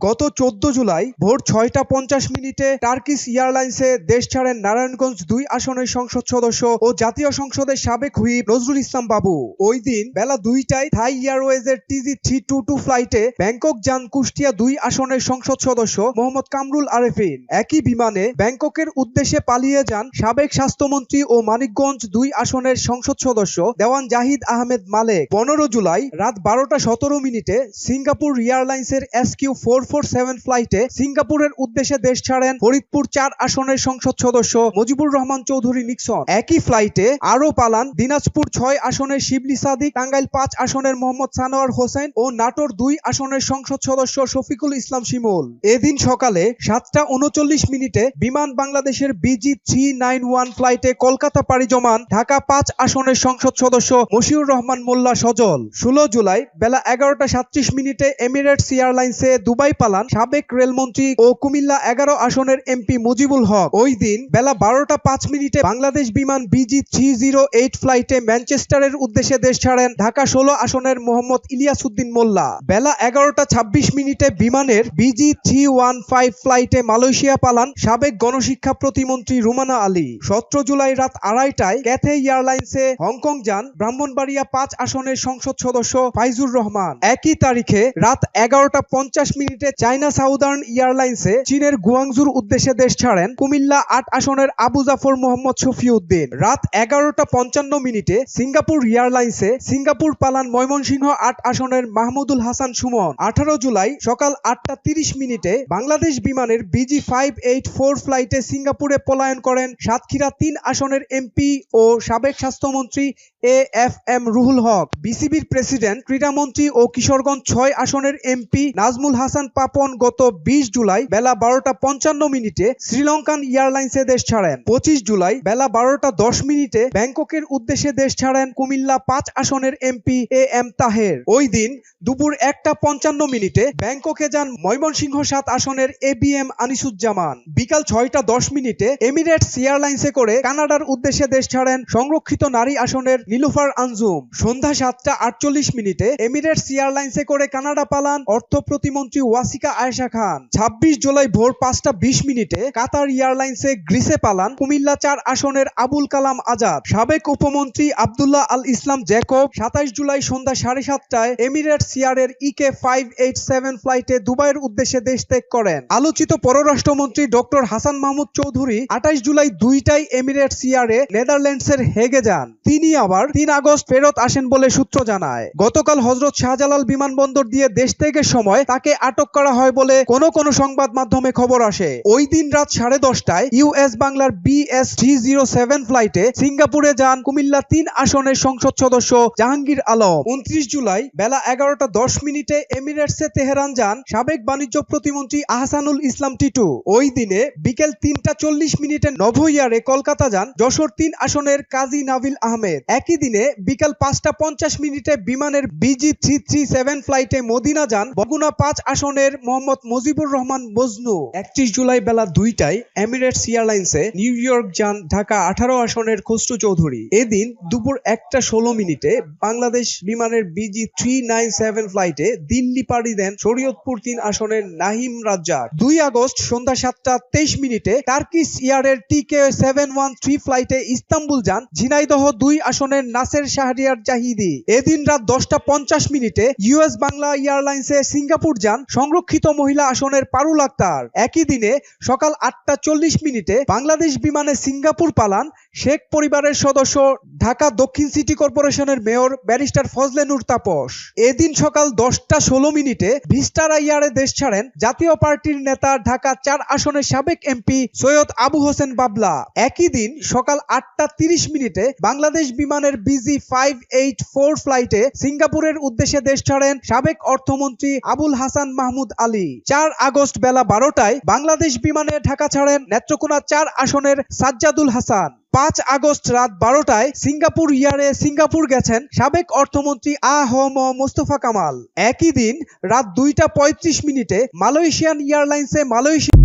গত 14 জুলাই ভোর ৬টা ৫০ টার্কিশ এয়ারলাইন্সে দেশ ছাড়েন নারায়ণগঞ্জ ২ আসনের সংসদ সদস্য ও জাতীয় সংসদের সাবেক হুইপ নজরুল ইসলাম বাবু। ওই দিন বেলা ২টায় থাই এয়ারওয়েজের TG322 ফ্লাইটে ব্যাংকক যান কুষ্টিয়া ২ আসনের সংসদ সদস্য মোহাম্মদ কামরুল আরেফিন। একই বিমানে ব্যাংককের উদ্দেশ্যে পালিয়ে যান সাবেক স্বাস্থ্যমন্ত্রী ও মানিকগঞ্জ ২ আসনের সংসদ সদস্য দেওয়ান জাহিদ আহমেদ মালেক। ১৫ জুলাই রাত ১২টা ১৭ সিঙ্গাপুর এয়ারলাইন্সের SQ447 ফ্লাইটে সিঙ্গাপুরের উদ্দেশ্যে দেশ ছাড়েন ফরিদপুর ৪ আসনের সংসদ সদস্য মুজিবুর রহমান চৌধুরী নিক্সন। একই ফ্লাইটে আরও পালান দিনাজপুর ৬ আসনের শিবলি সাদিক, টাঙ্গাইল ৫ আসনের মোহাম্মদ সানোয়ার হোসেন ও নাটোর ২ আসনের সংসদ সদস্য শফিকুল ইসলাম শিমুল। এদিন সকালে ৭টা ৩৯ বিমান বাংলাদেশের BG391 ফ্লাইটে কলকাতা পাড়ি জমান ঢাকা ৫ আসনের সংসদ সদস্য মশিউর রহমান মোল্লা সজল। ১৬ জুলাই বেলা ১১টা ৩৭ এমিরেটস এয়ারলাইন্সে দুবাই পালান সাবেক রেলমন্ত্রী ও কুমিল্লা ১১ আসনের MP মুজিবুল হক। ওই দিন বেলা ১২টা ৫ বাংলাদেশ বিমান BG308 ফ্লাইটে ম্যানচেস্টারের উদ্দেশ্যে দেশ ছাড়েন ঢাকা ১৬ আসনের মোহাম্মদ ইলিয়াস উদ্দিন মোল্লা। বেলা ১১টা ২৬ বিমানের BG315 ফ্লাইটে মালয়েশিয়া পালান সাবেক গণশিক্ষা প্রতিমন্ত্রী রুমানা আলী। ১৭ জুলাই রাত ২:৩০টায় ক্যাথে এয়ারলাইন্সে হংকং যান ব্রাহ্মণবাড়িয়া ৫ আসনের সংসদ সদস্য ফাইজুর রহমান। একই তারিখে রাত ১১টা ৫০ চায়না সাউদার্ন এয়ারলাইন্সে চীনের গুয়াংজুর উদ্দেশ্যে দেশ ছাড়েন কুমিল্লা ৮ আসনের আবু জাফর মোহাম্মদ শফিউদ্দিন। রাত ১১টা ৫৫ সিঙ্গাপুর এয়ারলাইন্সে সিঙ্গাপুর পালান ময়মনসিংহ ৮ আসনের মাহমুদুল হাসান সুমন। ১৮ জুলাই সকাল ৮টা ৩০ বাংলাদেশ বিমানের BG584 ফ্লাইটে সিঙ্গাপুরে পলায়ন করেন সাতক্ষীরা ৩ আসনের MP ও সাবেক স্বাস্থ্যমন্ত্রী AFM রুহুল হক। বিসিবির প্রেসিডেন্ট, ক্রীড়ামন্ত্রী ও কিশোরগঞ্জ ৬ আসনের MP নাজমুল হাসান পাপন গত ২০ জুলাই বেলা ১২টা ৫৫ শ্রীলঙ্কান এয়ারলাইন্সে দেশ ছাড়েন। ২৫ জুলাই বেলা ১২টা ১০ ব্যাংককের উদ্দেশ্যে দেশ ছাড়েন কুমিল্লা ৫ আসনের MP AM তাহের। ওই দিন দুপুর ১টা ৫৫ ব্যাংককে যান ময়মনসিংহ ৭ আসনের ABM আনিসুজ্জামান। বিকাল ৬টা ১০ এমিরেটস এয়ারলাইন্সে করে কানাডার উদ্দেশ্যে দেশ ছাড়েন সংরক্ষিত নারী আসনের নীলুফার আঞ্জুম। সন্ধ্যা ৭টা ৪৮ এমিরেটস এয়ারলাইন্সে করে কানাডা পালান অর্থ প্রতিমন্ত্রী ওয়াসিকা আয়েশা খান। ২৬ জুলাই ভোর ৫টা ২০ কাতার এয়ারলাইন্সে গ্রিসে পালান কুমিল্লা ৪ আসনের আবুল কালাম আজাদ। সাবেক উপমন্ত্রী আব্দুল্লাহ আল ইসলাম জ্যাকব ২৭ জুলাই সন্ধ্যা ৭:৩০ এমিরেটস এয়ারের EK587 ফ্লাইটে দুবাইয়ের উদ্দেশ্যে দেশ ত্যাগ করেন। আলোচিত পররাষ্ট্রমন্ত্রী ডক্টর হাসান মাহমুদ চৌধুরী ২৮ জুলাই ২টায় এমিরেটস এয়ারে নেদারল্যান্ডসের হেগে যান। তিনি আবার ৩ আগস্ট ফেরত আসেন বলে সূত্র জানায়। গতকাল হযরত শাহজালাল বিমানবন্দর দিয়ে দেশ ত্যাগের সময় তাকে আটক করা হয় বলে কোন সংবাদ মাধ্যমে খবর আসে। ওই দিন রাত ১০:৩০টায় US বাংলার BS307 ফ্লাইটে সিঙ্গাপুরে যান কুমিল্লা ৩ আসনের সংসদ সদস্য জাহাঙ্গীর আলম। ২৯ জুলাই বেলা ১১টা ১০ এমিরেটসে তেহরান যান সাবেক বাণিজ্য প্রতিমন্ত্রী আহসানুল ইসলাম টিটু। ওই দিনে বিকেল ৩টা ৪০ নভ এয়ারে কলকাতা যান যশোর ৩ আসনের কাজী নাভিল আহমেদ। একই দিনে বিকাল ৫টা ৫০ বিমানের BG337 ফ্লাইটে মদিনা যান বগুড়া ৫ আসনের মোহাম্মদ মুজিবুর রহমান মজনু। ৩১ জুলাই বেলা ২টায় এমিরেটস এয়ারলাইন্সে নিউ ইয়র্ক যান ঢাকা ১৮ আসনের খসরু চৌধুরী। এদিন দুপুর ১টা ১৬ বাংলাদেশ বিমানের BG397 ফ্লাইটে দিল্লি পাড়ি দেন শরীয়তপুর ৩ আসনের নাহিম রাজ্জাক। ২ আগস্ট সন্ধ্যা ৭টা ২৩ টার্কিশ এয়ারের TK713 ফ্লাইটে ইস্তাম্বুল যান ঝিনাইদহ ২ আসনের নাসের শাহরিয়ার জাহিদি। এদিন রাত ১০টা ৫০ US বাংলা এয়ারলাইন্সে সিঙ্গাপুর যান সংরক্ষিত মহিলা আসনের পারুল আক্তার। একই দিনে সকাল ৮টা ৪০ বাংলাদেশ বিমানে সিঙ্গাপুর পালান শেখ পরিবারের সদস্য ঢাকা দক্ষিণ সিটি কর্পোরেশনের মেয়র ব্যারিস্টার ফজলে নূর তাপস। এদিন সকাল ১০টা ১৬ ভিস্টারা এয়ারে দেশ ছাড়েন জাতীয় পার্টির নেতা ঢাকা ৪ আসনের সাবেক MP সৈয়দ আবু হোসেন বাবলা। একই দিন সকাল ৮টা ৩০ বাংলাদেশ বিমানের BG584 ফ্লাইটে সিঙ্গাপুরের উদ্দেশ্যে দেশ ছাড়েন সাবেক অর্থমন্ত্রী আবুল হাসান মাহমুদ আলী। ৪ আগস্ট বেলা ১২টায় বাংলাদেশ বিমানে ঢাকা ছাড়েন নেত্রকোনা ৪ আসনের সাজ্জাদুল হাসান। ৫ আগস্ট রাত ১২টায় সিঙ্গাপুর এয়ারে সিঙ্গাপুর গেছেন সাবেক অর্থমন্ত্রী আ.হ.ম মোস্তফা কামাল। একই দিন রাত ২টা ৩৫ মালয়েশিয়ান এয়ারলাইন্সে মালয়েশিয়া